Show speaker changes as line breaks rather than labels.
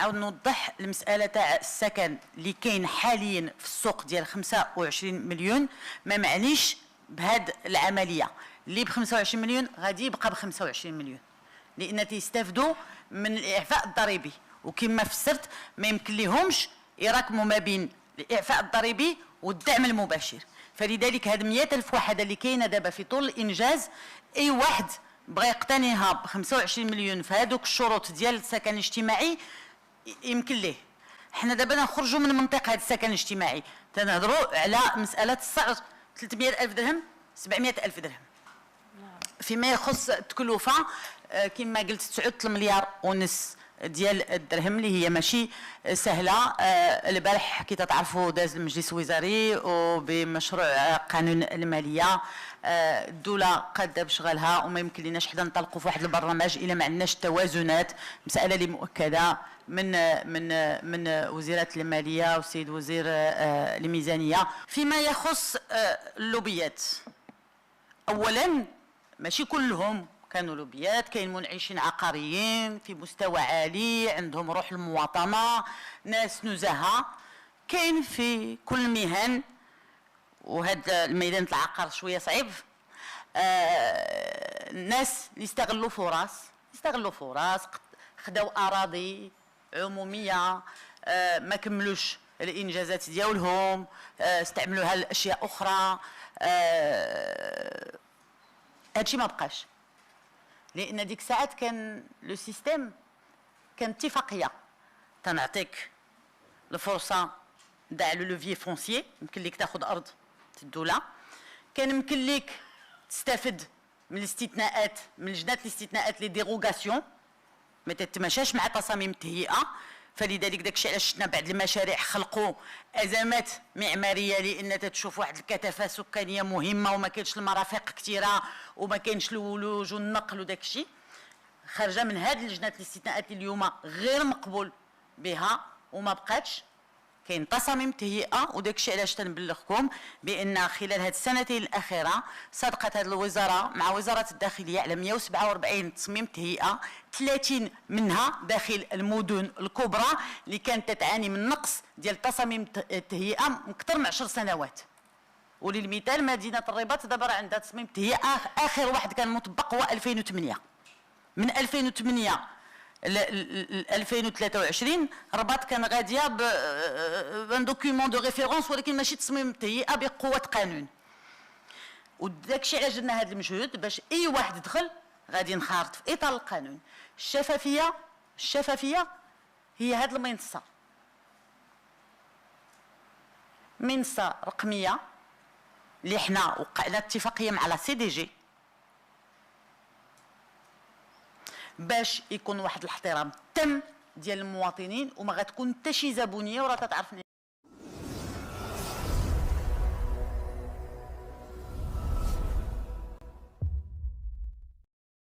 عاود نوضح المساله تاع السكن اللي كاين حاليا في السوق ديال 25 مليون. ما معنيش بهاد العمليه اللي ب 25 مليون غادي يبقى ب 25 مليون، لان تيستافدوا من الاعفاء الضريبي، وكما فسرت ما يمكن لهمش يراكموا ما بين الاعفاء الضريبي والدعم المباشر. فلذلك هاد 100,000 وحده اللي كاينه دابا في طول الانجاز، اي واحد بغى يقتنيها ب 25 مليون في هذوك الشروط ديال السكن الاجتماعي يمكن ليه. حنا دابا نخرجوا من منطقه هذا السكن الاجتماعي، تنهضروا على مساله السعر 300,000 درهم 700,000 درهم. فيما يخص التكلفه كما قلت 9 مليار ونص ديال الدرهم اللي هي ماشي سهله. البارح كي تعرفوا داز المجلس الوزاري وبمشروع قانون الماليه، الدوله قاده بشغلها وما يمكن لناش حدا نطلقوا في واحد البرنامج الا ما عندناش توازنات. مساله اللي مؤكده من وزيره الماليه والسيد وزير الميزانيه. فيما يخص اللوبيات، اولا ماشي كلهم كانوا لوبيات، كاين منعشين عقاريين في مستوى عالي عندهم روح المواطنه، ناس نزهه، كاين في كل المهن. وهذا الميدان العقار شويه صعيب. الناس اللي استغلوا فرص خداو اراضي عموميه، ما كملوش الانجازات ديالهم، استعملوها لاشياء اخرى. هادشي ما بقاش، لان ديك الساعات كان لو سيستيم كان اتفاقيه تنعطيك الفرصه تاع لو لوفيي فونسيي، يمكن ليك تاخذ ارض في الدوله، كان يمكن ليك تستافد من الاستثناءات، من لجنات الاستثناءات لي ديروغاسيون ما تتماشاش مع تصاميم التهيئه. فلذلك داكشي علاش شفنا بعض المشاريع خلقوا ازمات معماريه، لان تتشوف واحد الكثافه سكانيه مهمه وما كاينش المرافق كثيره وما كاينش الولوج والنقل وداكشي. خارجه من هذه اللجنات الاستثناءات اللي اليوم غير مقبول بها وما بقاتش. كاين تصاميم تهيئه، وداكشي علاش تنبلغكم بان خلال هذه السنتين الاخيره صدقت هذه الوزاره مع وزاره الداخليه على 147 تصميم تهيئه، 30 منها داخل المدن الكبرى اللي كانت تتعاني من نقص ديال تصاميم التهيئه من اكثر من 10 سنوات. وللمثال مدينه الرباط دابا راه عندها تصميم تهيئه، اخر واحد كان مطبق هو 2008. من 2008 ل 2023 الرباط كان غاديه بان دوكيومون دو ريفيرونس، ولكن ماشي تصميم تهيئه بقوه قانون. وداكشي علاش درنا هذا المجهود باش اي واحد دخل غادي نخارط في اطار القانون. الشفافيه هي هذه منصه رقميه اللي حنا وقعنا اتفاقيه مع لا سي دي جي باش يكون واحد الاحترام تام ديال المواطنين، وما غتكون حتى شي زبونيه وراه تتعرفني